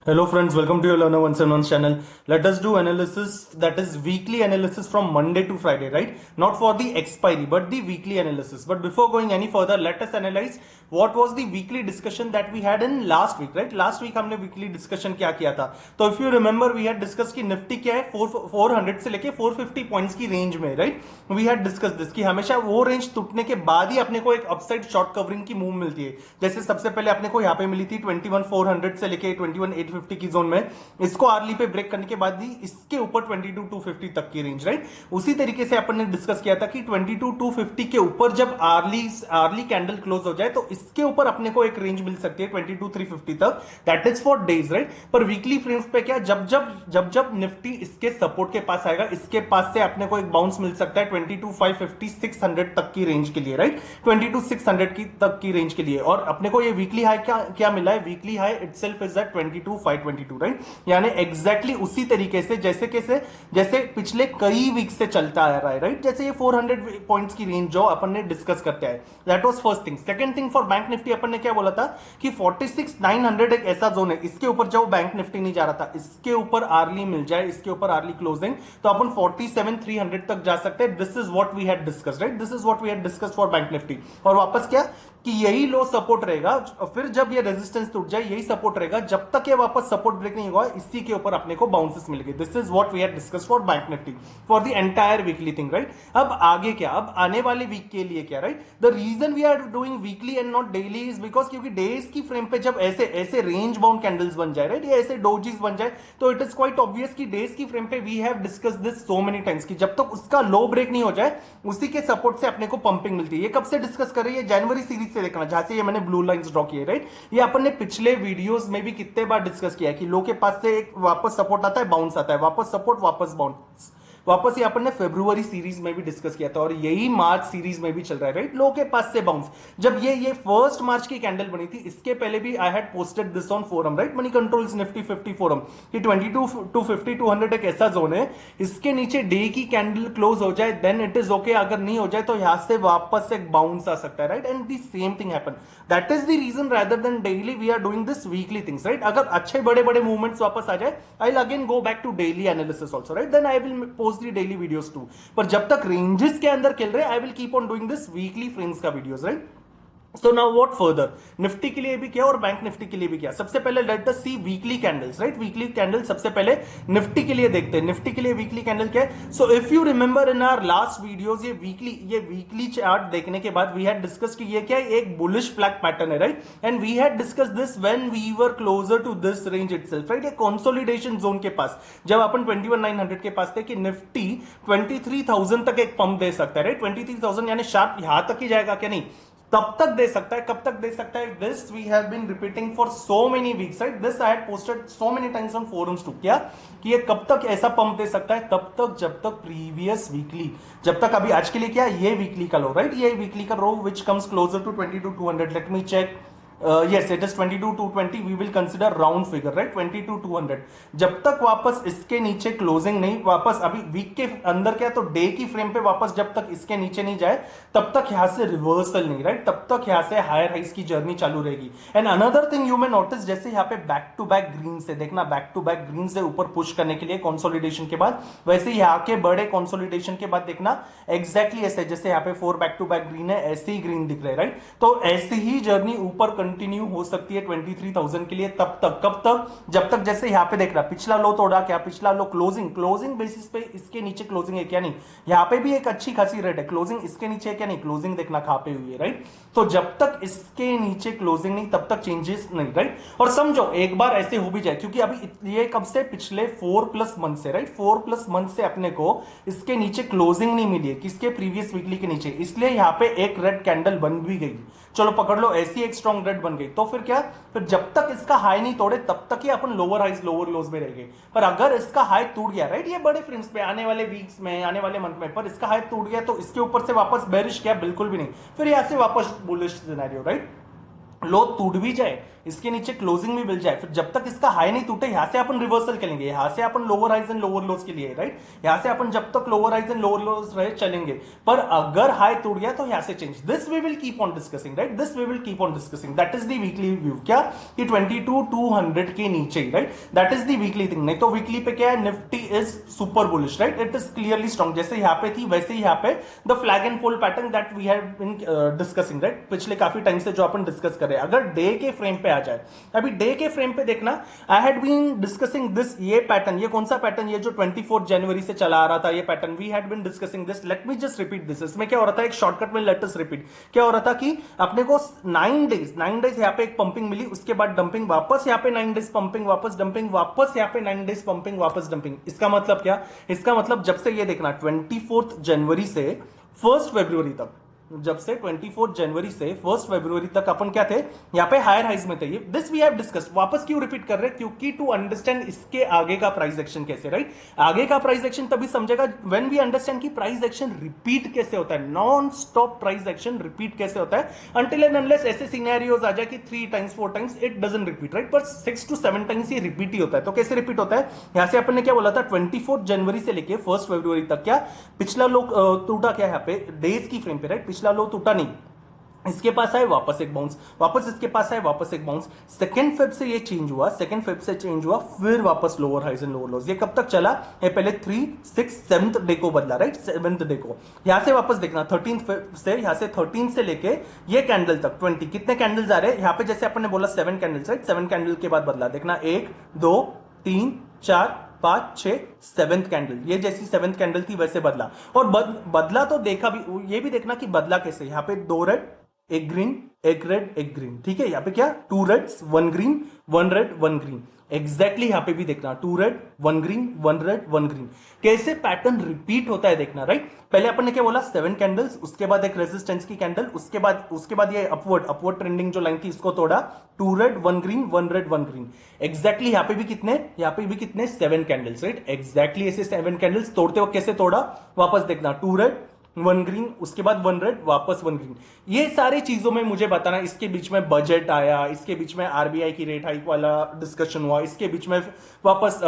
Hello friends, welcome to your Learner 171 channel. Let us do analysis, that is weekly analysis from Monday to Friday, right? Not for the expiry, but the weekly analysis. But before going any further, let us analyze what was the weekly discussion that we had in last week, right? Last week हमने weekly discussion क्या किया था? तो if you remember, we had discussed कि Nifty क्या है 400 से लेके 450 पॉइंट्स की रेंज में, right? We had discussed this कि हमेशा वो रेंज टूटने के बाद ही अपने को एक अपसाइड शॉर्ट कवरिंग की मूव मिलती है. जैसे सबसे पहले अपने को यहाँ पे मिली थी 21,400 से लेके 21,850 की जोन में. इसको आर्ली पे ब्रेक करने के बाद ही इसके ऊपर 22,250 तक की रेंज, राइट? उसी तरीके से अपन ने डिस्कस किया था कि 22,250 के ऊपर जब आर्ली कैंडल क्लोज हो जाए तो इसके ऊपर अपने को एक रेंज मिल सकती है 22,350 तक. That is for days, right? पर वीकली फ्रेम्स पे क्या, जब निफ्टी इसके सपोर्ट के पास आएगा, इसके पास से अपने को एक बाउंस मिल सकता है 22,550 600 तक की रेंज के लिए, राइट? 22,600 की तक की रेंज के लिए. और अपने को ये वीकली हाई क्या मिला है? Weekly high itself is at 22,522, right? यानी एग्जैक्टली उसी तरीके से जैसे पिछले कई वीक से चलता आ रहा है, राइट? जैसे ये 400 पॉइंट्स की रेंज जो अपन ने डिस्कस करते हैं. That was first thing. Second thing, for bank Nifty अपन ने क्या बोला था कि 46,900 एक ऐसा जोन है, इसके ऊपर जो बैंक निफ्टी नहीं जा रहा था, इसके ऊपर आर्ली मिल जाए, इसके ऊपर आर्ली क्लोजिंग, तो अपन 47,300 तक जा सकते हैं. This is what we had discussed, right? This is what we had discussed for bank Nifty. और वापस क्या कि यही लो सपोर्ट रहेगा, फिर जब ये रेजिस्टेंस टूट जाए यही सपोर्ट रहेगा, जब तक ये वापस सपोर्ट ब्रेक नहीं होगा इसी के ऊपर अपने को बाउंसेस मिलेंगे. This is what we had discussed for bank Nifty for the entire weekly thing, right? अब आगे क्या, अब आने वाले वीक के लिए क्या, right? The reason we are doing weekly and not daily is because क्योंकि डेज की फ्रेम पे जब ऐसे ऐसे रेंज बाउंड कैंडल्स बन जाए, राइट, ये ऐसे डोजीज बन जाए, तो इट इज क्वाइट ऑब्वियस कि डेज की फ्रेम पे we have discuss this so many times कि जब तक उसका लो ब्रेक नहीं हो जाए उसी के सपोर्ट से अपने को पंपिंग मिलती है. ये कब से डिस्कस कर रही है? जनवरी सीरीज से देखना, जहां से ये मैंने ब्लू लाइंस ड्रॉ किए, राइट? ये अपन ने पिछले वीडियोस में भी कितने बार डिस्कस किया है कि लो के पास से एक वापस सपोर्ट आता है, बाउंस आता है, वापस सपोर्ट, वापस बाउंस, वापस ये अपन ने फेब्रुवरी सीरीज में भी डिस्कस किया था और यही मार्च सीरीज में भी चल रहा है, राइट? लो के पास से बाउंस. जब ये फर्स्ट मार्च की कैंडल बनी थी, इसके पहले भी आई had posted this on forum, right? Money controls Nifty 50 forum कि 22 250 एक ऐसा जोन है, इसके नीचे डे की कैंडल क्लोज हो जाए देन इट इज ओके, अगर नहीं हो जाए तो यहां से वापस एक बाउंस आ सकता है, right? And the same thing happen. That is the reason rather than daily we are doing this weekly things, right? अगर अच्छे बड़े बड़े मूवमेंट्स वापस आ जाए, I will again go back to daily analysis also, right? Then I will post the daily videos too. पर जब तक रेंजेस के अंदर खेल रहे, I will keep on doing this weekly friends का videos, right? So now what further, Nifty के लिए भी क्या और बैंक निफ्टी के लिए भी क्या. सबसे पहले let us see weekly candles, right? Weekly candle सबसे पहले निफ्टी के लिए देखते हैं. निफ्टी के लिए वीकली कैंडल क्या है? So if you remember in our last videos, ये वीकली चार्ट देखने के बाद वी हैड डिस्कस कि ये क्या है, एक बुलिश फ्लैग पैटर्न है, right? And we had discuss this when we were closer to this range itself, right? ये कंसोलिडेशन जोन के पास जब अपन 21,900 के पास थे कि निफ्टी 23,000 तक एक पंप दे सकता है, राइट? 23,000 यानी शार्प यहां तक ही जाएगा क्या? नहीं, तब तक दे सकता है. कब तक दे सकता है? This we have been repeating for so many weeks, right? This I had posted so many times on forums too. क्या कि ये कब तक ऐसा पंप दे सकता है? तब तक जब तक प्रीवियस वीकली, जब तक अभी आज के लिए क्या, ये वीकली का लो, राइट? ये वीकली का low which comes closer to 22,200. Let me check. Yes, it is 22,220. We will consider round figure, right? 22,200. जब तक वापस इसके नीचे क्लोजिंग नहीं, वापस अभी वीक के अंदर क्या, तो डे की फ्रेम पे वापस जब तक इसके नीचे नहीं जाए तब तक यहां से रिवर्सल नहीं, राइट? तब तक यहां से हायर हाइस की जर्नी चालू रहेगी. And another thing you may notice, जैसे यहाँ पे बैक टू बैक ग्रीन से देखना, बैक टू बैक ग्रीन से ऊपर पुश करने के लिए कंसोलिडेशन के बाद, वैसे यहाँ के बड़े कंसोलिडेशन के बाद देखना एग्जैक्टली ऐसे, जैसे यहाँ पे 4 बैक टू बैक ग्रीन है, ऐसे ही ग्रीन दिख रहे, राइट? तो ऐसी ही जर्नी ऊपर कंटिन्यू हो सकती है 23,000 के लिए. तब तक, कब तक? जब तक जैसे यहां पे देख रहा, पिछला लो तोड़ा क्या, पिछला लो क्लोजिंग बेसिस पे इसके नीचे क्लोजिंग है क्या? नहीं, यहां पे भी एक अच्छी खासी रेट है, क्लोजिंग इसके नीचे है क्या? नहीं, क्लोजिंग देखना कहां पे हुई है, राइट? तो जब तक इसके नीचे क्लोजिंग नहीं तब तक चेंजेस नहीं, राइट? और समझो एक बार ऐसे हो भी जाए, क्योंकि अभी ये कब से, पिछले 4+ मंथ से, राइट? 4+ मंथ से अपने को इसके नीचे क्लोजिंग नहीं मिली है, किसके? प्रीवियस वीकली के नीचे, इसलिए यहां पे एक रेड कैंडल बन भी गई. चलो पकड़ लो, ऐसी एक स्ट्रॉन्ग रेड बन गई, तो फिर क्या, फिर जब तक इसका हाई नहीं तोड़े तब तक ही अपन लोअर हाइज लोअर लोज में रहेंगे. पर अगर इसका हाई टूट गया, राइट, ये बड़े फ्रेम्स पे आने वाले वीक्स में, आने वाले मंथ में, पर इसका हाई टूट गया तो इसके ऊपर से वापस बेरिश क्या? बिल्कुल भी नहीं, फिर यहां से वापस बुलिश सिनेरियो, राइट? लो टूट भी जाए, इसके नीचे क्लोजिंग भी मिल जाए, फिर जब तक इसका हाई नहीं टूटे यहां से अपन रिवर्सल करेंगे, यहां से अपन lower highs and lower lows के लिए, राइट, यहां से अपन जब तक lower highs and lower lows रहे चलेंगे, पर अगर हाई टूट गया तो यहां से change, this we will keep on discussing, right, this we will keep on discussing, that is the weekly view, क्या कि 22,200 के नीचे, right, that is the weekly thing. नहीं तो वीकली पे क्या है, Nifty is super bullish, right, it is clearly strong, जैसे यहां पे थी वैसे ही यहां पे the flag and pole pattern that we have been discussing, right, पिछले काफी टाइम से जो अपन डिस्कस कर रहे हैं। अगर डे के फ्रेम पे आ जाए, अभी डे के फ्रेम पे देखना, I had been discussing this, ये पैटर्न, ये कौन सा पैटर्न, ये जो 24 जनवरी से चला आ रहा था ये pattern, we had been discussing this, let me just repeat this. इसमें क्या हो रहा था, एक शॉर्टकट में लेट अस रिपीट, क्या हो रहा था कि अपने को 9 डेज यहां पे एक पंपिंग मिली, उसके बाद डंपिंग, वापस यहां पे 9 डेज पंपिंग, वापस डंपिंग, वापस यहां पे 9 डेज पंपिंग, वापस डंपिंग। इसका मतलब क्या, इसका मतलब जब से ये देखना 24 जनवरी से 1 फरवरी तक, जब से 24 जनवरी से 1 फरवरी तक अपन क्या थे, यहां पे हायर हाइज में थे, दिस वी हैव डिस्कस्ड। वापस क्यों रिपीट कर रहे हैं, क्योंकि टू अंडरस्टैंड इसके आगे का प्राइस एक्शन कैसे, राइट, आगे का प्राइस एक्शन तभी समझेगा व्हेन वी अंडरस्टैंड कि प्राइस एक्शन रिपीट कैसे होता है, non stop price action repeat कैसे होता है, अंटिल एंड अनलेस ऐसे सिनेरियोज आ जाए कि 3 times 4 times it doesn't repeat, right, पर 6 to 7 टाइम्स ये रिपीट ही होता है। तो कैसे रिपीट होता है, यहां से अपन ने क्या बोला था, 24 जनवरी से लेके 1 फरवरी तक क्या पिछला लो टूटा, क्या यहां पे डेज की फ्रेम पे, राइट, पिछला लो टूटा नहीं, इसके पास आए वापस एक बाउंस, वापस इसके पास आए वापस एक बाउंस, सेकंड फेब से ये चेंज हुआ, सेकंड फेब से चेंज हुआ, फिर वापस lower highs and lower lows. ये कब तक चला, ये पहले 3, 6, 7th डे को बदला, राइट, 7th डे को। यहां से वापस देखना 13 फेब से, यहां से 13 से लेके ये कैंडल तक 20, कितने कैंडल्स आ रहे हैं यहां पे, जैसे अपन ने बोला 7 कैंडल्स, राइट, 7 कैंडल के बाद बदला, देखना 1, 2, 3, 4, 5, 6, 7th कैंडल, ये जैसी 7th कैंडल थी वैसे बदला, और बदला तो देखा भी, ये भी देखना कि बदला कैसे, यहां पे 2 रेड, एक ग्रीन, एक रेड, एक ग्रीन, ठीक है, यहां पे क्या 2 reds 1 green, 1 red 1 green, exactly यहां पे भी देखना 2 रेड 1 ग्रीन, 1 रेड 1 ग्रीन, कैसे पैटर्न रिपीट होता है देखना, राइट। पहले अपन ने क्या बोला, 7 कैंडल्स, उसके बाद एक रेजिस्टेंस की कैंडल, उसके बाद ये अपवर्ड ट्रेंडिंग जो लाइन थी इसको तोड़ा, 2 red 1 green, 1 red 1 green, exactly यहां पे भी कितने 7 कैंडल्स, राइट, एग्जैक्टली ऐसे 7 कैंडल्स तोड़ते वक्त कैसे तोड़ा, वापस देखना 2 रेड 1 ग्रीन, उसके बाद 1 रेड, वापस 1 ग्रीन। ये सारी चीजों में मुझे बताना, इसके बीच में बजट आया, इसके बीच में आरबीआई की रेट हाइक वाला डिस्कशन हुआ, इसके बीच में वापस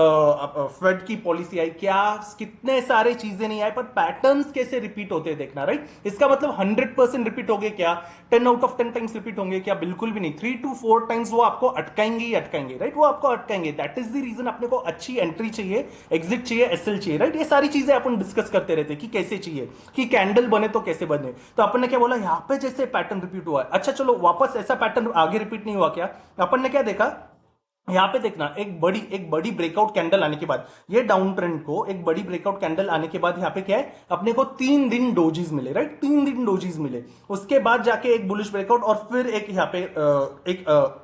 फेड की पॉलिसी आई, क्या कितने सारे चीजें नहीं आए, पर पैटर्न्स कैसे रिपीट होते हैं देखना, राइट। इसका मतलब 100% रिपीट होंगे क्या, 10 आउट ऑफ 10 टाइम्स रिपीट होंगे क्या, बिल्कुल भी नहीं, 3 to 4 टाइम्स वो आपको अटकाएंगे ही अटकाएंगे, राइट, वो आपको अटकाएंगे। दैट इज द रीजन अपने को अच्छी एंट्री चाहिए, एग्जिट चाहिए, एसएल चाहिए, राइट। ये सारी चीजें अपन डिस्कस करते रहते कि कैसे चाहिए, कि कैंडल बने तो कैसे बने। तो अपन ने क्या बोला, यहां पे जैसे पैटर्न रिपीट हुआ है, अच्छा चलो वापस ऐसा पैटर्न आगे रिपीट नहीं हुआ क्या, अपन ने क्या देखा, यहां पे देखना एक बड़ी ब्रेकआउट कैंडल आने के बाद, ये डाउन ट्रेंड को एक बड़ी ब्रेकआउट कैंडल आने के बाद यहां पे क्या है, अपने को 3 दिन डोजीज मिले, राइट, 3 दिन डोजीज मिले, उसके बाद जाके एक बुलिश ब्रेकआउट, और फिर एक यहां पे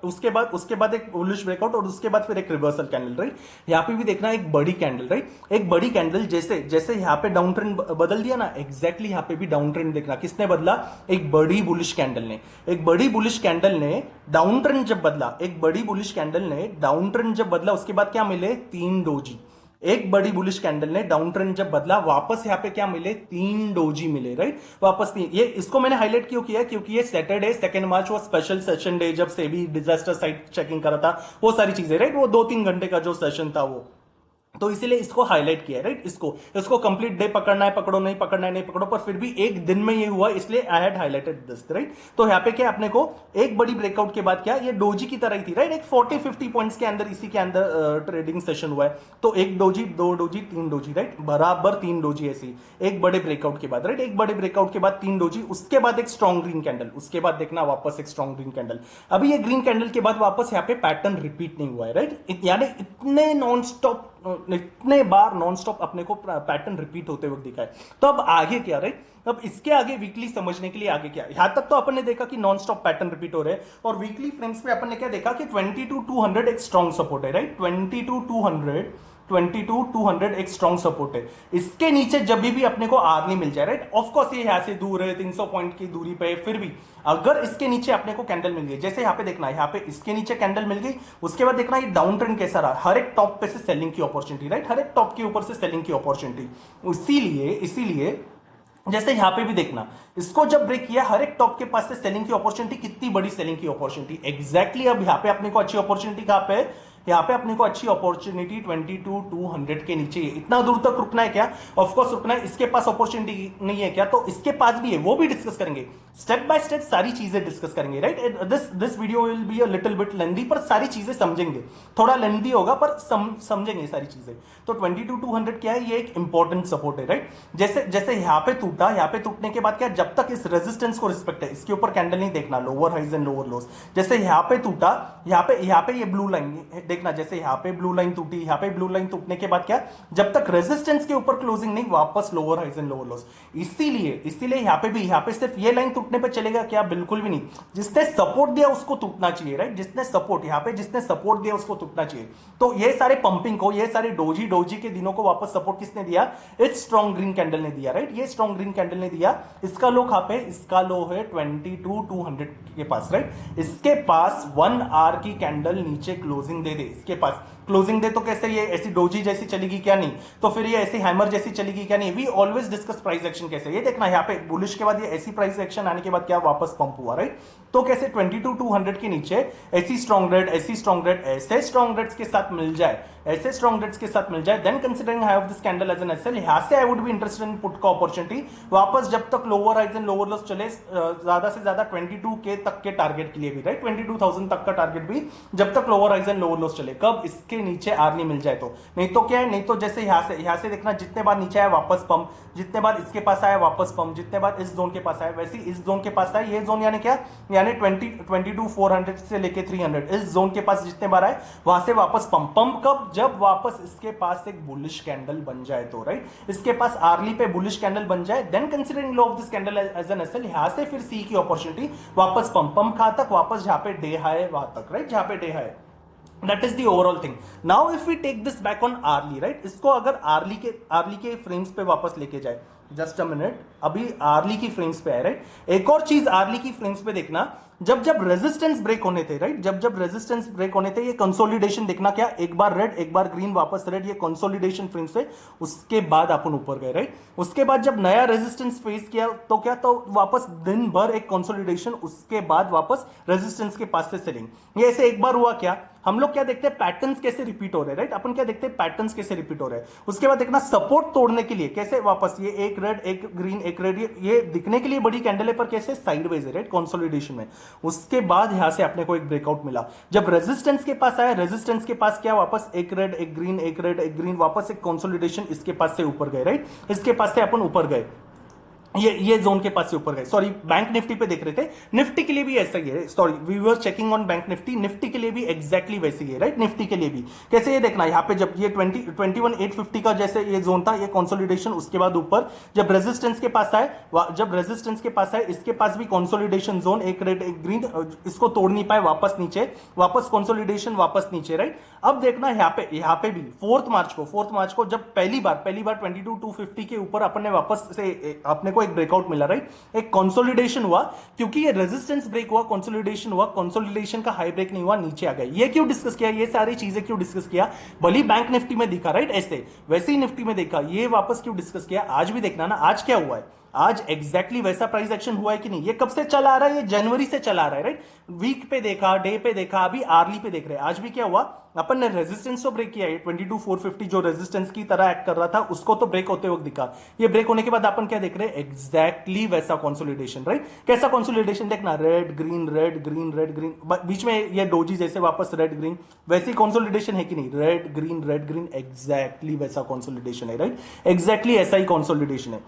उसके बाद एक बुलिश ब्रेकआउट, और उसके बाद फिर एक रिवर्सल कैंडल, राइट। यहां पे भी देखना एक बड़ी कैंडल, राइट, एक बड़ी कैंडल, जैसे जैसे यहां पे डाउन ट्रेंड बदल दिया ना, एग्जैक्टली यहां पे भी डाउन ट्रेंड देखना किसने बदला, एक बड़ी बुलिश कैंडल ने, एक बड़ी बुलिश कैंडल ने डाउन ट्रेंड जब बदला, एक बड़ी बुलिश कैंडल ने डाउन ट्रेंड जब बदला, उसके बाद क्या मिले, 3 डोजी। एक बड़ी बुलिश कैंडल ने डाउन ट्रेंड जब बदला, वापस यहां पे क्या मिले, 3 डोजी मिले, राइट, वापस 3। ये इसको मैंने हाईलाइट क्यों किया, क्योंकि ये सैटरडे 2 मार्च वो स्पेशल सेशन डे, जब सेबी डिजास्टर साइट चेकिंग करा था, वो सारी चीजें, राइट, वो 2-3 घंटे का जो सेशन था वो, तो इसीलिए इसको हाईलाइट किया, राइट। इसको कंप्लीट डे पकड़ना है पकड़ो, नहीं पकड़ना है नहीं पकड़ो, पर फिर भी एक दिन में ये हुआ, इसलिए I had highlighted this, right. तो यहां पे क्या अपने को एक बड़ी ब्रेकआउट के बाद क्या, ये डोजी की तरह ही थी, राइट, एक 40-50 पॉइंट्स के अंदर, इसी के अंदर ट्रेडिंग सेशन हुआ है, तो एक डोजी, 2 डोजी, 3 डोजी, राइट, बराबर 3 डोजी ऐसी एक बड़े ब्रेकआउट के बाद, राइट, एक बड़े ब्रेकआउट के बाद 3 डोजी, उसके बाद एक स्ट्रॉन्ग ग्रीन कैंडल, उसके बाद देखना वापस एक स्ट्रॉन्ग ग्रीन कैंडल। अभी ये ग्रीन कैंडल के बाद वापस यहाँ पे पैटर्न रिपीट नहीं हुआ है, राइट, यानी इतने बार नॉन स्टॉप अपने को पैटर्न रिपीट होते हुए दिखा है। तो अब आगे क्या, राइट, अब इसके आगे वीकली समझने के लिए आगे क्या, यहां तक तो अपन ने देखा कि नॉन स्टॉप पैटर्न रिपीट हो रहे हैं, और वीकली फ्रेम्स पे अपन ने क्या देखा कि 22,200 एक स्ट्रॉन्ग सपोर्ट है, राइट, 22,200 एक स्ट्रॉन्ग सपोर्ट है। इसके नीचे जब भी अपने को आर नहीं मिल जाए, राइट, ऑफ कोर्स ये यहां से दूर है 300 पॉइंट की दूरी पे, फिर भी अगर इसके नीचे अपने को कैंडल मिल गई, जैसे यहां पे देखना, यहां पे इसके नीचे कैंडल मिल गई, उसके बाद देखना ये डाउन ट्रेंड कैसा रहा, हर एक टॉप पे से सेलिंग की अपॉर्चुनिटी, राइट, हर एक टॉप के ऊपर से सेलिंग की अपॉर्चुनिटी। इसीलिए जैसे यहां पे भी देखना, इसको जब ब्रेक किया, हर एक टॉप के पास से सेलिंग की अपॉर्चुनिटी, कितनी बड़ी सेलिंग की अपॉर्चुनिटी एग्जैक्टली। अब यहां पे अपने को अच्छी अपॉर्चुनिटी कहां पे है, यहाँ पे अपने को अच्छी अपॉर्चुनिटी 22,200 के नीचे है। इतना दूर तक रुकना है क्या? ऑफ कोर्स रुकना है। इसके पास अपॉर्चुनिटी नहीं है क्या? तो इसके पास भी है, वो भी डिस्कस करेंगे। स्टेप बाय स्टेप सारी चीजें डिस्कस करेंगे, right. This video will be a little bit lengthy, पर सारी चीजें समझेंगे। थोड़ा लेंथी होगा पर समझेंगे सारी चीजें। तो 22,200 क्या है? ये एक इंपॉर्टेंट सपोर्ट है, राइट। जैसे जैसे यहाँ पे टूटा, यहाँ पे टूटने के बाद क्या, जब तक इस रेजिस्टेंस को रिस्पेक्ट है, इसके ऊपर कैंडल नहीं देखना, lower highs and lower lows. जैसे यहाँ पे टूटा, यहाँ पे ये ब्लू लाइन देखना, जैसे यहाँ पे ब्लू लाइन टूटी, यहाँ पे ब्लू लाइन टूटने के बाद क्या, जब तक रेजिस्टेंस के ऊपर क्लोजिंग नहीं, वापस lower highs and lower lows. इसीलिए यहाँ पे भी, यहाँ पे सिर्फ ये लाइन टूटने पे चलेगा क्या? बिल्कुल भी नहीं। जिसने सपोर्ट दिया उसको टूटना चाहिए, राइट। जिसने सपोर्ट, यहाँ पे जिसने सपोर्ट दिया उसको टूटना चाहिए। तो ये सारे पंपिंग को, ये सारे डोजी के दिनों को वापस सपोर्ट किसने दिया? इट्स स्ट्रॉन्ग ग्रीन कैंडल ने दिया, राइट। ये स्ट्रॉन्ग ग्रीन कैंडल ने दिया। इसका लो कहां पे? इसका लो है 22,200 के पास, राइट। इसके पास 1 आवर की कैंडल नीचे क्लोजिंग दे इसके पास क्लोजिंग दे, तो कैसे ये ऐसी डोजी जैसी चलेगी क्या? नहीं। तो फिर ये ऐसी हैमर जैसी चलेगी क्या? नहीं। We always discuss price action कैसे। ये देखना, यहाँ पे बुलिश के बाद ये ऐसी प्राइस एक्शन आने के बाद क्या, वापस पंप हुआ, राइट। तो कैसे 22,200 के नीचे ऐसी स्ट्रॉन्ग रेड, ऐसी स्ट्रॉन्ग रेड, ऐसे स्ट्रॉन्ग रेड्स के साथ मिल जाए, ऐसे स्ट्रॉन्ग रेड्स के साथ मिल जाए, then considering high of this candle as an SL, यहां से I would be interested in put का अपॉर्चुनिटी। वापस जब तक lower highs and lower lows चले, ज्यादा से ज्यादा 22K तक के टारगेट के लिए भी, राइट। 22,000 तक का टारगेट भी जब तक lower highs and lower lows चले। कब? इसके नीचे आर्ली मिल जाए तो। नहीं तो क्या है, नहीं तो जैसे यहां से देखना, जितने बार नीचे आया वापस पंप, जितने बार इसके पास आया वापस पंप, जितने बार इस जोन के पास आया, वैसे इस जोन के पास आया। ये जोन यानी क्या, यानी 22,400 से लेके 300, इस जोन के पास जितने बार आए वहां से वापस पंप। पंप कब? जब वापस इसके पास एक बुलिश कैंडल बन जाए तो, राइट। इसके पास आर्ली पे बुलिश कैंडल बन जाए, then considering low of this candle as an SL, यहां से फिर सी की अपॉर्चुनिटी, वापस पंप। पंप कहां तक? वापस जहां पे डे हाई है वहां तक, राइट, जहां पे day high. That is the overall thing. Now if we take this back on hourly, right, इसको अगर आर्ली के फ्रेम्स पे वापस लेके जाए, जस्ट अ मिनट, अभी आर्ली की फ्रेम्स पे है, राइट। एक और चीज आर्ली की फ्रेम्स पे देखना, जब जब रेजिस्टेंस ब्रेक होने थे, राइट, जब जब रेजिस्टेंस ब्रेक होने थे, ये कंसोलिडेशन देखना, क्या एक बार रेड एक बार ग्रीन वापस रेड, ये कंसोलिडेशन फ्रेम्स पे, उसके बाद अपन ऊपर गए, राइट। उसके बाद जब नया रेजिस्टेंस फेस किया तो क्या, तो वापस दिन भर एक कंसोलिडेशन, उसके बाद वापस रेजिस्टेंस के पास से सेलिंग। ये ऐसे एक बार हुआ क्या, हम लोग क्या देखते हैं, पैटर्न्स कैसे रिपीट हो रहे हैं, राइट। अपन क्या देखते हैं, पैटर्न्स कैसे रिपीट हो रहे हैं। उसके बाद देखना, सपोर्ट तोड़ने के लिए कैसे वापस, ये एक रेड एक ग्रीन एक रेड, ये दिखने के लिए बड़ी कैंडल है पर कैसे, साइडवेज है, राइट, कंसोलिडेशन में। उसके बाद यहां से अपने को एक ब्रेकआउट मिला, जब रेजिस्टेंस के पास आया, रेजिस्टेंस के पास क्या, वापस एक रेड एक ग्रीन एक रेड एक ग्रीन, वापस एक कंसोलिडेशन, इसके पास से ऊपर गए, राइट, इसके पास से अपन ऊपर गए, ये जोन के पास से ऊपर गए। सॉरी, बैंक निफ्टी पे देख रहे थे, निफ्टी के लिए भी ऐसा ही है। Sorry, we were checking on Bank Nifty, Nifty के लिए भी एग्जैक्टली वैसे ही है, राइट। निफ्टी के लिए भी कैसे, ये देखना, यहाँ पे जब ये 21,850 का जैसे ये जोन था, ये कंसोलिडेशन, उसके बाद ऊपर जब रेजिस्टेंस के पास आए, जब रेजिस्टेंस के पास आए, इसके पास भी कंसोलिडेशन जोन, एक रेड एक ग्रीन, इसको तोड़ नहीं पाए, वापस नीचे, वापस कंसोलिडेशन, वापस नीचे, राइट। अब देखना यहाँ पे भी 4 मार्च को जब पहली बार 22,250 के ऊपर अपन ने वापस से अपने को एक ब्रेकआउट मिला, राइट, एक कंसोलिडेशन हुआ, क्योंकि ये रेजिस्टेंस ब्रेक हुआ, कंसोलिडेशन हुआ, कंसोलिडेशन का हाई ब्रेक नहीं हुआ, नीचे आ गए। ये क्यों डिस्कस किया, ये सारी चीजें क्यों डिस्कस किया, भली बैंक निफ्टी में दिखा, राइट, ऐसे वैसे ही निफ्टी में देखा, ये वापस क्यों डिस्कस किया, आज भी देखना ना, आज क्या हुआ है, आज एग्जैक्टली वैसा प्राइस एक्शन हुआ है कि नहीं। ये कब से चला आ रहा है, ये जनवरी से चला आ रहा है, राइट। वीक पे देखा, डे पे देखा, अभी आर्ली पे देख रहे हैं। आज भी क्या हुआ, अपन ने रेजिस्टेंस तो ब्रेक किया है, 22,450 जो रेजिस्टेंस की तरह एक्ट कर रहा था, उसको तो ब्रेक होते वक्त दिखा। ये ब्रेक होने के बाद अपन क्या देख रहे हैं, एग्जैक्टली वैसा कंसोलिडेशन, राइट। कैसा कंसोलिडेशन देखना, red green red green red green, बीच में ये डोजी जैसे वापस रेड ग्रीन, वैसी कंसोलिडेशन है कि नहीं, रेड ग्रीन, एग्जैक्टली वैसा कंसोलिडेशन है, राइट, एग्जैक्टली ऐसा ही कंसोलिडेशन है।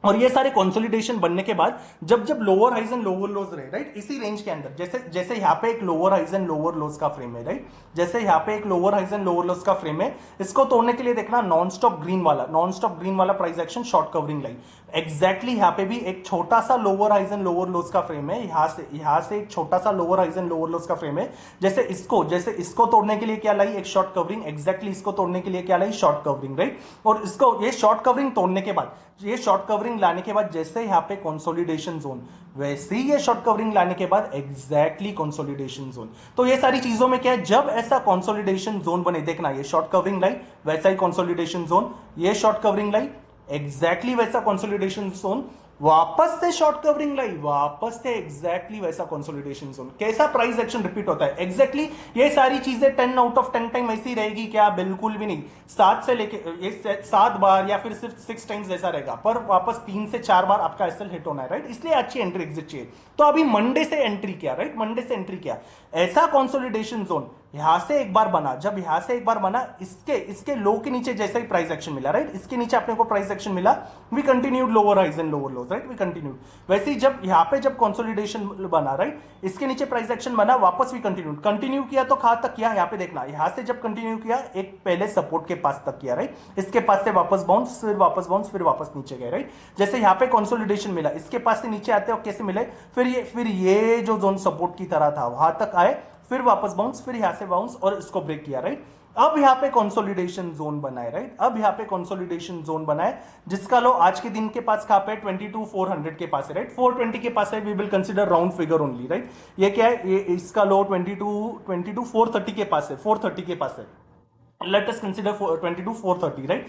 और ये सारे कंसोलिडेशन बनने के बाद जब जब lower highs and lower lows रहे, राइट, इसी रेंज के अंदर, जैसे जैसे यहाँ पे एक lower highs and lower lows का फ्रेम है, राइट, जैसे यहाँ पे एक lower highs and lower lows का फ्रेम है, इसको तोड़ने के लिए देखना, नॉन स्टॉप ग्रीन वाला price action, short covering line, exactly यहाँ पे भी एक छोटा सा lower highs and lower lows का फ्रेम है, यहाँ से एक छोटा सा lower highs and lower lows का फ्रेम है। जैसे इसको तोड़ने के लिए क्या लाई, एक शॉर्ट कवरिंग, एग्जैक्टली इसको तोड़ने के लिए क्या लाई, शॉर्ट कवरिंग, राइट। और इसको ये शॉर्ट कवरिंग तोड़ने के बाद, ये शॉर्ट कवरिंग लाने के बाद जैसे यहाँ पे कंसोलिडेशन जोन, वैसे ही ये शॉर्ट कवरिंग लाने के बाद एग्जैक्टली कंसोलिडेशन जोन। तो ये सारी चीजों में क्या है, जब ऐसा कंसोलिडेशन जोन बने, देखना, ये शॉर्ट कवरिंग लाई, वैसा ही कंसोलिडेशन जोन, ये शॉर्ट कवरिंग लाई, एग्जैक्टली वैसा कंसोलिडेशन जोन, वापस से शॉर्ट कवरिंग लाई, वापस से एग्जैक्टली वैसा कंसोलिडेशन जोन। कैसा प्राइस एक्शन रिपीट होता है एग्जैक्टली ये सारी चीजें 10 आउट ऑफ 10 टाइम ऐसी रहेगी क्या? बिल्कुल भी नहीं। 7 से लेके ये 7 बार या फिर सिर्फ 6 टाइम्स ऐसा रहेगा, पर वापस 3 से 4 बार आपका एसएल हिट होना है, राइट? इसलिए अच्छी एंट्री एग्जिट चाहिए। तो अभी मंडे से एंट्री किया, राइट? मंडे से एंट्री किया, ऐसा कंसोलिडेशन जोन यहां से एक बार बना, जब यहां से एक बार बना, इसके लो के नीचे जैसा ही प्राइस एक्शन मिला, राइट? इसके नीचे अपने को प्राइस एक्शन मिला, we continued lower highs and lower lows, right? We continued. वैसे ही जब यहां पे जब कंसोलिडेशन बना, राइट, इसके नीचे प्राइस एक्शन बना, वापस वी कंटिन्यूड। कंटिन्यू किया तो कहां तक किया? यहां पे देखना, यहां से जब कंटिन्यू किया एक पहले सपोर्ट के पास तक किया, राइट? इसके पास से वापस बाउंस, फिर वापस बाउंस, फिर वापस नीचे गए, राइट? जैसे यहां पे कंसोलिडेशन मिला, इसके पास से नीचे आते हो कैसे मिले, फिर ये जो जोन सपोर्ट की तरह था वहां तक आए, फिर वापस बाउंस, फिर यहां से बाउंस और इसको ब्रेक किया, राइट? अब यहां पे कंसोलिडेशन जोन बनाए, राइट? अब यहां पे कंसोलिडेशन जोन बनाए, जिसका लो आज के दिन के पास कहां पे? 22,400 के पास है, राइट? 420 के पास है, we will consider round figure only, right? ये क्या है? ये इसका लो 22,430 के पास है, 430 के पास है। Let us consider 22,430, right?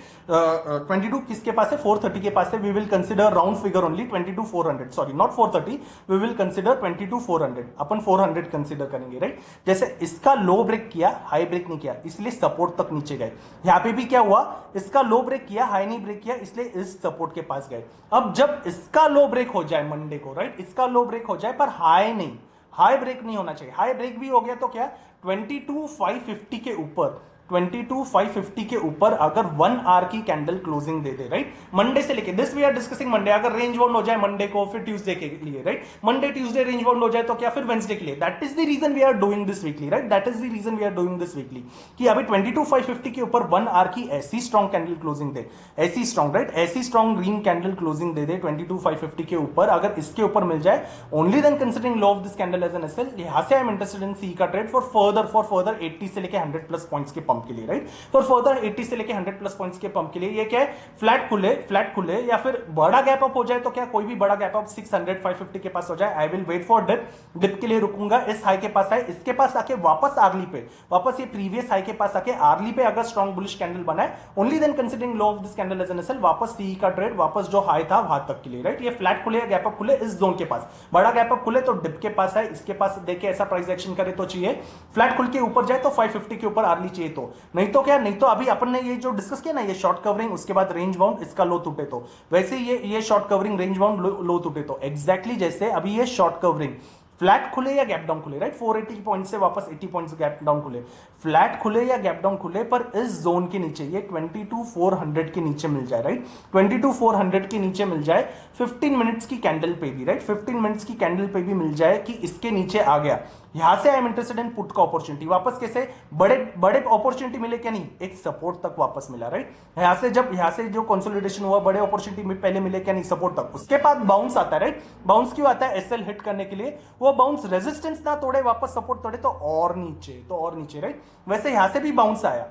22 किसके पास है? 430 के पास है। We will consider round figure only 22,400, sorry not 430, we will consider 22,400, अपन 400 कंसीडर करेंगे, राइट? जैसे इसका लो ब्रेक किया, हाई ब्रेक नहीं किया, इसलिए सपोर्ट तक नीचे गए। यहां पे भी क्या हुआ? इसका लो ब्रेक किया, हाई नहीं ब्रेक किया, इसलिए इस सपोर्ट के पास गए। अब जब इसका लो ब्रेक हो जाए मंडे को, राइट, इसका लो ब्रेक हो जाए पर हाई नहीं, हाई ब्रेक नहीं होना चाहिए। हाई ब्रेक भी हो गया तो क्या? 22,550 के ऊपर, 22,550 के ऊपर अगर 1 आवर की कैंडल क्लोजिंग दे दे, राइट? मंडे से लेके, this we are discussing Monday, अगर रेंज बाउंड हो जाए मंडे को, फिर ट्यूसडे के लिए, right? Monday Tuesday range bound हो जाए तो क्या? फिर वेंसडे के लिए। That is the reason we are doing this weekly, right? That is the reason we are doing this weekly, कि अभी 22,550 के ऊपर 1 आवर की ऐसी स्ट्रॉन्ग कैंडल क्लोजिंग दे, ऐसी स्ट्रॉन्ग, राइट, ऐसी स्ट्रॉन्ग ग्रीन कैंडल क्लोजिंग दे दे 22,550 के ऊपर, अगर इसके ऊपर मिल जाए, only then considering low of this candle as an SL, यहां से आई एम इंटरेस्टेड इन सी का ट्रेड फॉर फर्दर 80 से लेके 100 प्लस पॉइंट्स के पंप के लिए, राइट? फर्दर 80 से लेके 100 प्लस पॉइंट्स के पंप के लिए। ये क्या है? फ्लैट खुले या फिर बड़ा गैप अप हो जाए तो क्या? कोई भी बड़ा गैप अप 600 550 के पास हो जाए, I will wait for dip के लिए रुकूंगा। इस हाई के पास है, इसके पास आके वापस आर्ली पे, वापस ये प्रीवियस हाई के पास आके आर्ली पे अगर स्ट्रॉन्ग बुलिश कैंडल बनाए, only then considering low of this candle as an SL, वापस सी का ट्रेड, वापस जो हाई था वहां तक के लिए, राइट? ये फ्लैट खुले या गैप अप खुले इस जोन के पास, बड़ा गैप अप खुले तो डिप के पास है, इसके पास देखे ऐसा प्राइस एक्शन करे तो चाहिए। फ्लैट खुल के ऊपर जाए तो 550 के ऊपर आर्ली चाहिए, तो नहीं तो क्या? नहीं तो अभी अपन ने ये जो डिस्कस किया ना, ये शॉर्ट कवरिंग, उसके बाद रेंज बाउंड, इसका लो टूटे तो, वैसे ये शॉर्ट कवरिंग, रेंज बाउंड, लो टूटे तो, एग्जैक्टली जैसे अभी ये शॉर्ट कवरिंग फ्लैट खुले या गैप डाउन खुले, राइट? 480 पॉइंट से वापस 80 पॉइंट्स गैप डाउन खुले, फ्लैट खुले या गैप डाउन खुले, पर इस जोन के नीचे, ये 22,400 के नीचे मिल जाए, राइट? 22,400 के नीचे मिल जाए 15 मिनट्स की कैंडल पे भी, राइट? 15 मिनट्स की कैंडल पे भी मिल जाए कि इसके नीचे आ गया, यहां से I am interested in put का अपॉर्चुनिटी, वापस कैसे? बड़े बड़े अपॉर्चुनिटी मिले क्या? नहीं, एक सपोर्ट तक वापस मिला, राइट? यहां से जो कंसोलिडेशन हुआ, बड़े अपॉर्चुनिटी में पहले मिले क्या? नहीं, सपोर्ट तक। उसके बाद बाउंस आता है, राइट? बाउंस क्यों आता है? एसएल हिट करने के लिए। वो बाउंस रेजिस्टेंस ना तोड़े, वापस सपोर्ट तोड़े तो और नीचे, राइट? वैसे यहां से भी बाउंस आया,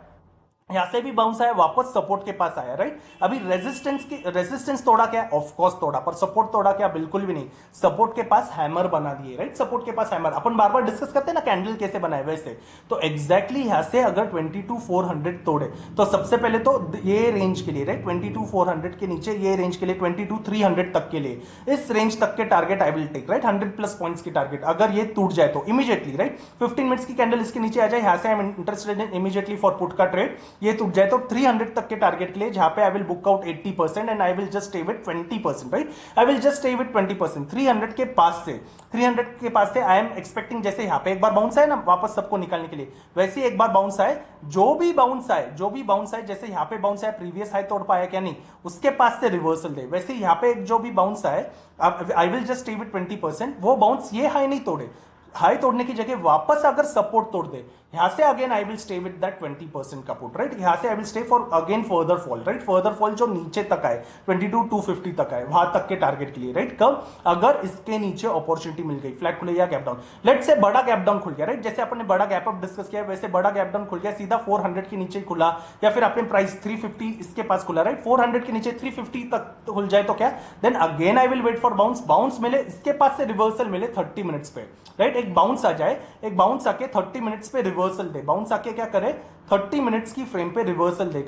यहां से भी बाउंस आया, वापस सपोर्ट के पास आया, राइट? अभी रेजिस्टेंस तोड़ा क्या? ऑफ कोर्स तोड़ा, पर सपोर्ट तोड़ा क्या? बिल्कुल भी नहीं। सपोर्ट के पास हैमर बना दिए, राइट? सपोर्ट के पास हैमर, अपन बार बार डिस्कस करते हैं ना कैंडल कैसे बनाए, वैसे तो एग्जैक्टली यहां से अगर 22,400 तोड़े तो सबसे पहले तो ये रेंज के लिए, राइट, 22,400 के नीचे ये रेंज के लिए 22,300 तक के लिए, इस रेंज तक के target I will take, right? 100 plus points की टारगेट अगर ये टूट जाए तो इमीडिएटली, राइट? 15 मिनट्स की कैंडल इसके नीचे आ जाए, यहां से I am interested in immediately for put का ट्रेड, ये टूट जाए तो 300 तक के टारगेट के लिए, जहां पे I will book out 80% and I will just stay with 20%, right? I will just stay with 20%। 300 के पास से आई एम एक्सपेक्टिंग, जैसे यहां पे एक बार बाउंस आए ना वापस सबको निकालने के लिए, वैसे एक बार बाउंस आए, जो भी बाउंस आए, जैसे यहां पे बाउंस आए, प्रीवियस हाई तोड़ पाया क्या? नहीं, उसके पास से रिवर्सल दे। वैसे यहां पे जो भी बाउंस आए, I will just stay with 20%, वो बाउंस ये हाई नहीं तोड़े, हाई तोड़ने की जगह वापस अगर सपोर्ट तोड़ दे, यहां से again I will stay with that 20% का पुट, राइट? यहां से I will stay for again further fall, right? Further fall जो नीचे तक आए, 22,250 तक आए, वहां तक के टारगेट के लिए, राइट? कब? अगर इसके नीचे अपॉर्चुनिटी मिल गई, फ्लैट खुले या गैप डाउन, लेट्स से बड़ा गैप डाउन खुल गया, राइट? जैसे अपने बड़ा गैप अप डिस्कस किया, वैसे बड़ा गैप डाउन खुल गया, सीधा 400 के नीचे खुला, या फिर अपने प्राइस 350 इसके पास खुला, राइट? 400 के नीचे 350 तक खुल जाए तो क्या? Then again I will wait for bounce मिले, इसके पास से रिवर्सल मिले 30 मिनट्स पे, राइट? एक बाउंस आ जाए, एक बाउंस आके 30 मिनट्स पे रिवर्सल दे, बाउंस आके क्या करे? 30 मिनट्स की फ्रेम पे रिवर्सल दे,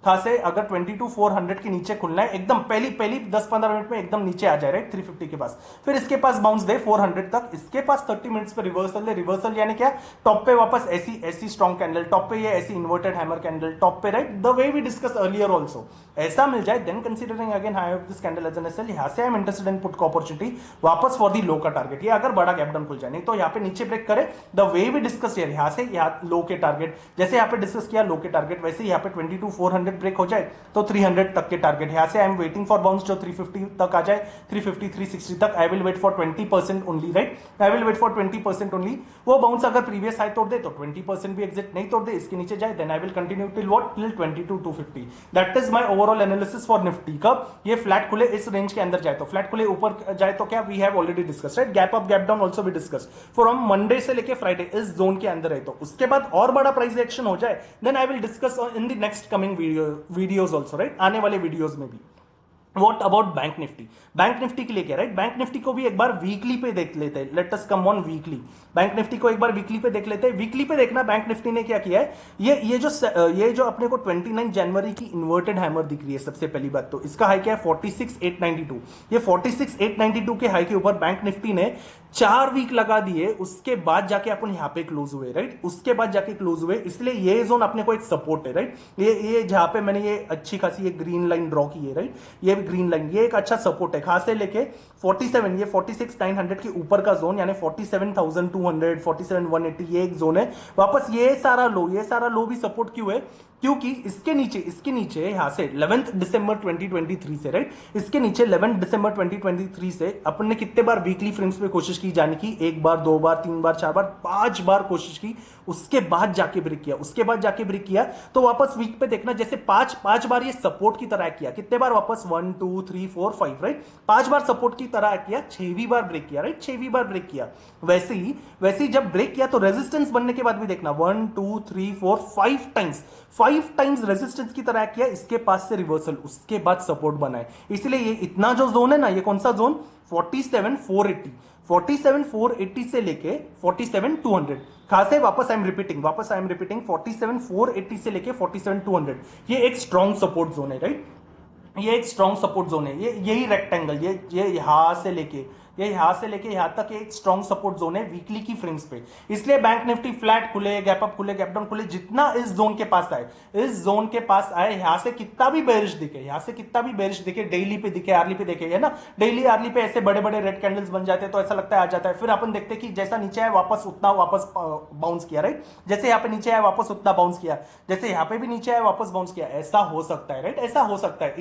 खासे अगर 22,400 के नीचे खुलना है, एकदम पहली 10-15 मिनट में एकदम नीचे आ जाए, राइट 350 के पास, फिर इसके पास बाउंस दे 400 तक, इसके पास 30 मिनट्स पे रिवर्सल दे, रिवर्सल यानी क्या, टॉप पे वापस ऐसी स्ट्रॉन्ग कैंडल, टॉप पे ये ऐसी इन्वर्टेड हैमर कैंडल टॉप पे, right the way we discuss earlier also, ऐसा मिल जाए, then considering again high of this candle as an SL, यहां से I am interested in put का अपॉर्चुनिटी वापस फॉर दी लो का टारगेट, ये अगर बड़ा गैप डाउन खुल जाए, नहीं तो यहाँ पे नीचे ब्रेक करे, the way we discuss here, यहां से यहाँ लो के टारगेट, जैसे यहाँ पे डिस्कस किया लो के टारगेट, वैसे यहाँ पे 22,400 ब्रेक हो जाए तो 300 तक के टारगेट, यहां से I am waiting for bounce जो 350 तक आ जाए, 350 360 तक, I will wait for 20% only, right I will wait for 20% only, वो बाउंस अगर प्रीवियस हाई तोड़ दे तो 20% भी एग्जिट, नहीं तोड़ दे इसके नीचे जाए, then I will continue till what, till 22,250, that is my overall analysis for Nifty. कब ये फ्लैट खुले इस रेंज के अंदर जाए, तो फ्लैट खुले ऊपर जाए तो क्या, we have already discuss, right gap up gap down also भी डिस्कस, फ्रॉम मंडे से लेके फ्राइडे इस जोन के अंदर है, तो उसके बाद और बड़ा प्राइस एक्शन हो जाए, then I will discuss in the next coming videos also, right आने वाले वीडियोस में भी। What about Bank Nifty, Bank Nifty के लिए क्या, राइट बैंक निफ्टी को भी एक बार वीकली पे देख लेते हैं, let us come on weekly, bank Nifty को एक बार वीकली पे देख लेते हैं। वीकली पे देखना बैंक निफ्टी ने क्या किया है, ये जो अपने को 29 जनवरी की इन्वर्टेड हैमर दिख रही है, सबसे पहली बात तो इसका हाई क्या है 46,892, ये 46,892 के हाई के ऊपर बैंक निफ्टी ने 4 वीक लगा दिए, उसके बाद जाके अपन यहां पे क्लोज हुए, राइट उसके बाद जाके क्लोज हुए, इसलिए ये जोन अपने को एक सपोर्ट है, राइट ये जहां पे मैंने ये अच्छी खासी एक ग्रीन लाइन ड्रॉ की है, राइट ये ग्रीन लाइन, ये एक अच्छा सपोर्ट है, खास से लेके 47, ये 46,900 के ऊपर का जोन, यानी 47,200 47,180 ये एक जोन है, वापस ये सारा लो भी सपोर्ट क्यों है, क्योंकि इसके नीचे यहां से 11 दिसंबर 2023 से, राइट इसके नीचे 11 दिसंबर 2023 से अपन ने कितने बार वीकली फ्रेम्स पे कोशिश की जाने की, 1 बार 2 बार 3 बार 4 बार 5 बार कोशिश की, उसके बाद जाके ब्रेक किया, तो वापस वीक पे देखना, जैसे पांच बार ये सपोर्ट की तरह किया, कितने बार वापस 1 2 3 4 5, राइट 5 बार सपोर्ट की तरह किया, 6वीं बार ब्रेक किया, राइट 6वीं बार ब्रेक किया, वैसे ही जब ब्रेक किया तो रेजिस्टेंस बनने के बाद भी देखना 1 2 3 4 5 टाइम्स रेजिस्टेंस की तरह किया, इसके पास से रिवर्सल, उसके बाद सपोर्ट बना है, इसलिए ये इतना जो जोन है ना, ये कौन सा जोन 47,480 से लेके 47,200, खासे वापस आई एम रिपीटिंग 47,480 से लेके 47,200, ये एक स्ट्रॉन्ग सपोर्ट जोन है, राइट ये एक स्ट्रॉन्ग सपोर्ट जोन है, ये यही रेक्टेंगल, ये यहां से लेके यहां तक एक स्ट्रॉन्ग सपोर्ट जोन है वीकली की फ्रेम्स पे, इसलिए बैंक निफ्टी फ्लैट खुले, गैप अप खुले, गैप डाउन खुले, जितना इस जोन के पास आए, यहां से कितना भी बेरिश दिखे, डेली पे दिखे, आर्ली पे दिखे, है ना, डेली आर्ली पे ऐसे बड़े बड़े रेड कैंडल्स बन जाते हैं, तो ऐसा लगता है आ जाता है, फिर अपन देखते हैं कि जैसा नीचे आए वापस बाउंस किया, राइट जैसे यहाँ पे नीचे आए वापस उतना बाउंस किया, जैसे यहाँ पे भी नीचे आए वापस बाउंस किया, ऐसा हो सकता है, राइट ऐसा हो सकता है,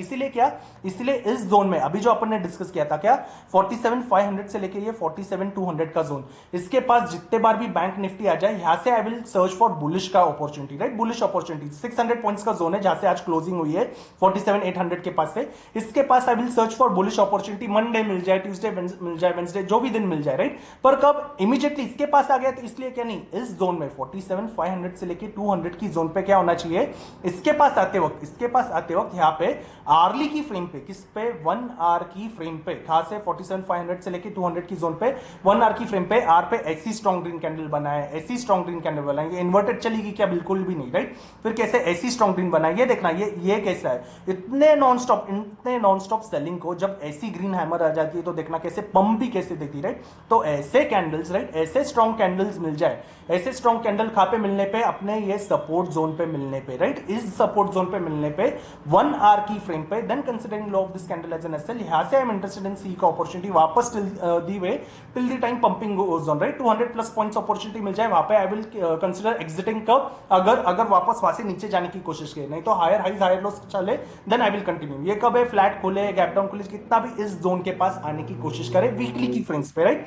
इसीलिए इस जोन में अभी जो अपन ने डिस्कस किया था क्या 47,500 से लेके ये 47,200 का जोन, इसके पास जितने बार भी बैंक निफ्टी आ जाए, यहां से I will search for bullish का opportunity, right bullish opportunity, 600 points का जोन है जहां से आज क्लोजिंग हुई है 47,800 के पास से, इसके पास I will search for bullish opportunity, Monday मिल जाए, ट्यूसडे मिल जाए, वेंसडे जो भी दिन मिल जाए, राइट पर कब इमीडिएटली इसके पास आ गया, तो इसलिए क्या नहीं, इस जोन में 47,500 से लेके 200 की जोन पे क्या होना चाहिए, इसके पास आते वक्त यहाँ पे आर्ली की फ्रेम पे, किस पे 1 आवर की फ्रेम पे, खास है 47,500 से लेके 200 की जोन पे 1 आवर की फ्रेम पे आर पे ऐसी स्ट्रॉन्ग ग्रीन कैंडल बनाए, ये इन्वर्टेड चलेगी क्या, बिल्कुल भी नहीं, राइट फिर कैसे ऐसी स्ट्रॉन्ग ग्रीन बनाए, ये देखना ये कैसा है, इतने नॉन स्टॉप सेलिंग को जब ऐसी ग्रीन हैमर आ जाती है तो देखना कैसे पंप भी कैसे देती, राइट तो ऐसे कैंडल्स, राइट ऐसे स्ट्रॉन्ग कैंडल्स मिल जाए, ऐसे स्ट्रॉन्ग कैंडल खा पे मिलने पे, अपने ये सपोर्ट जोन पे मिलने पे, राइट इस सपोर्ट जोन पे मिलने पे 1 आवर की फ्रेम पे, then considering low of this candle as an SL, यहां से आई एम इंटरेस्टेड इन सी का अपॉर्चुनिटी वापस till the time pumping goes on, right 200 plus points opportunity मिल जाए, वहां पे आई विल कंसीडर एग्जिटिंग कब, अगर वापस वहां से नीचे जाने की कोशिश की, नहीं तो हायर हाइज हायर लोस चले, देन आई विल कंटिन्यू, ये कब है फ्लैट खोले, गैप डाउन खोले, कितना भी इस जोन के पास आने की कोशिश करे वीकली की फ्रेम्स पे, राइट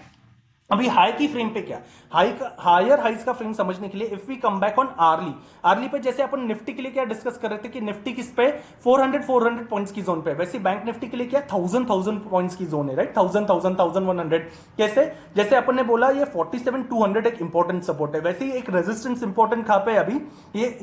अभी हाई की फ्रेम पे क्या, हायर हाइज का फ्रेम समझने के लिए if we come back on hourly पे, जैसे अपन निफ्टी के लिए क्या डिस्कस कर रहे थे कि निफ्टी किस पे 400 पॉइंट्स की जोन पे, वैसे बैंक निफ्टी के लिए क्या 1000 पॉइंट्स की जोन है, राइट 1100 कैसे, जैसे अपन ने बोला ये 47,200 एक इंपॉर्टेंट सपोर्ट है, वैसे ही एक रेजिस्टेंस इंपॉर्टेंट कहां पे अभी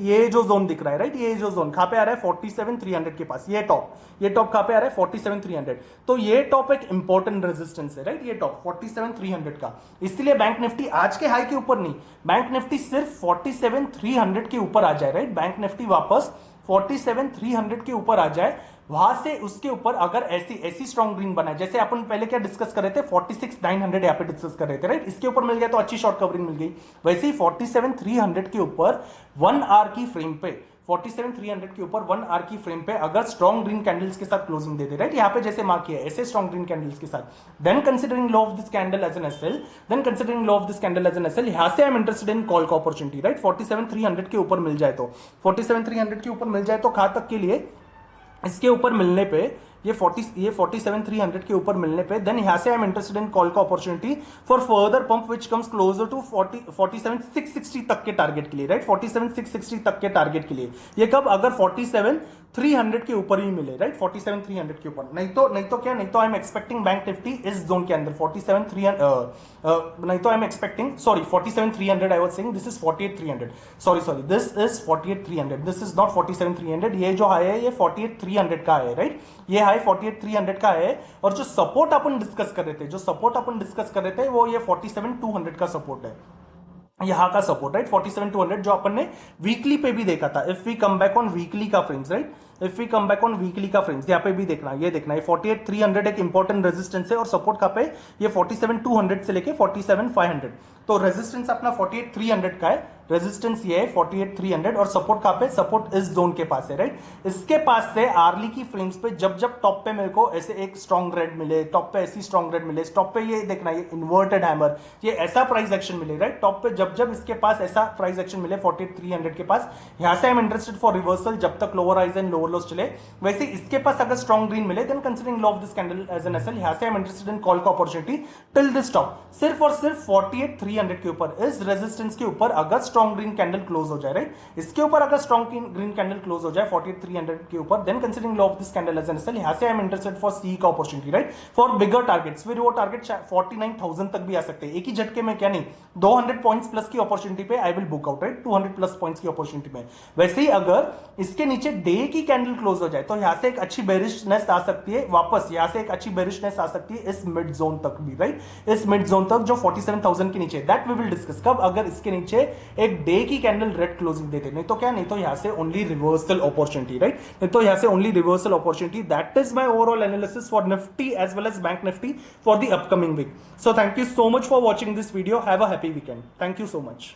ये जो जोन दिख रहा है, राइट ये जो जोन कहां पे आ रहा है 47,300 के पास, ये टॉप कहां पे आ रहा है 47,300, तो ये टॉप एक इंपॉर्टेंट रेजिस्टेंस है, राइट ये टॉप 47,300 का, इसलिए बैंक निफ्टी आज के हाई के ऊपर नहीं, बैंक निफ्टी सिर्फ 47,300 के ऊपर आ जाए, राइट, बैंक निफ्टी वापस 47,300 के ऊपर आ जाए, वहां से उसके ऊपर अगर ऐसी ऐसी स्ट्रॉन्ग ग्रीन बनाए, जैसे अपन पहले क्या डिस्कस कर रहे थे, 46,900 यहां पे डिस्कस कर रहे थे, राइट, इसके ऊपर मिल गया तो अच्छी शॉर्ट कवरिंग मिल गई। वैसे ही 47,300 के ऊपर 1 आवर की फ्रेम पे, 47,300 के ऊपर 1 आवर की फ्रेम पे अगर स्ट्रॉन्ग ग्रीन कैंडल्स के साथ क्लोजिंग दे दे, राइट, यहां पे जैसे मार्क किया ऐसे स्ट्रॉन्ग ग्रीन कैंडल्स के साथ, then considering low of this candle as an SL, then considering low of this candle as an SL, यहां से I am interested in call का अपॉर्चुनिटी, राइट, 47,300 के ऊपर मिल जाए तो, 47,300 के ऊपर मिल जाए तो कहां तक के लिए, इसके ऊपर मिलने पे ये 47,300 के ऊपर मिलने पे, देन यहां से I am interested in call का opportunity for further pump which comes closer to 47,660 तक के टारगेट के लिए, राइट, 47,660 तक के टारगेट के लिए। ये कब, अगर 47,300 के ऊपर ही मिले, राइट, 47,300 के ऊपर, नहीं तो क्या, नहीं तो I am expecting bank Nifty इस जोन के अंदर 47,300, नहीं तो I am expecting, sorry 47,300 I was saying, this is 48,300, sorry this is 48,300, this is not 47,300, ये जो हाई है ये 48,300 का है, राइट, ये हाई 48,300 का है, और जो सपोर्ट अपन डिस्कस कर रहे थे, वो ये 47,200 का सपोर्ट है, यहां का सपोर्ट, राइट, 47,200 जो अपन ने वीकली पे भी देखा था। If we come back on weekly का frames, right, if we come back on weekly का फ्रेम्स, यहाँ पे भी देखना, ये देखना, ये 48,300 एक इंपॉर्टेंट रेजिस्टेंस है, और सपोर्ट का पे ये 47,200 से लेके 47,500, तो रेजिस्टेंस अपना 48,300 का है, रेजिस्टेंस ये है 48,300, और सपोर्ट का पे, सपोर्ट इस जोन के पास है, राइट, इसके पास से आर्ली की फ्रेम्स पे जब जब टॉप पे मेरे को ऐसे एक स्ट्रॉन्ग रेड मिले, टॉप पे ऐसी स्ट्रॉन्ग रेड मिले, टॉप पे ये देखना, ये इन्वर्टेड हैमर, ये ऐसा प्राइस एक्शन मिले, राइट, टॉप पे जब जब इसके पास ऐसा प्राइस एक्शन मिले 48,300 के पास, यहां से I am interested for reversal जब तक lower highs and lower lows चले। वैसे इसके पास अगर स्ट्रॉन्ग ग्रीन मिले, then considering low of this candle as an SL, यहां से I am interested in call का अपॉर्चुनिटी टिल दिस टॉप, सिर्फ और सिर्फ 48,300 के ऊपर, इस रेजिस्टेंस के ऊपर अगर स्ट्रॉन्ग ग्रीन कैंडल क्लोज हो जाए, राइट, इसके ऊपर अगर स्ट्रॉन्ग ग्रीन कैंडल क्लोज हो जाए 48,300 के ऊपर, then considering low of this candle as an SL, यहां से I am interested for C का opportunity, right, for bigger targets, फिर वो टारगेट 49,000 तक भी आ सकते हैं एक ही झटके में, क्या नहीं, 200 पॉइंट्स प्लस की अपॉर्चुनिटी पे I will book out, right, 200 plus points की अपॉर्चुनिटी में। वैसे ही अगर इसके नीचे डे की कैंडल क्लोज हो जाए तो यहां से एक अच्छी बेरिशनेस आ सकती है, वापस यहां से एक अच्छी बेरिशनेस आ सकती है इस मिड जोन तक भी, राइट, इस मिड जोन तक जो 47,000 के नीचे, दैट वी विल डिस्कस कब, अगर इसके नीचे एक डे की कैंडल रेड क्लोजिंग देते, नहीं तो क्या, नहीं तो यहां से ओनली रिवर्सल अपॉर्चुनिटी, राइट, नहीं तो यहां से only reversal opportunity. That is my overall analysis for Nifty as well as Bank Nifty for the upcoming week. So thank you so much for watching this video, have a happy weekend, thank you so much.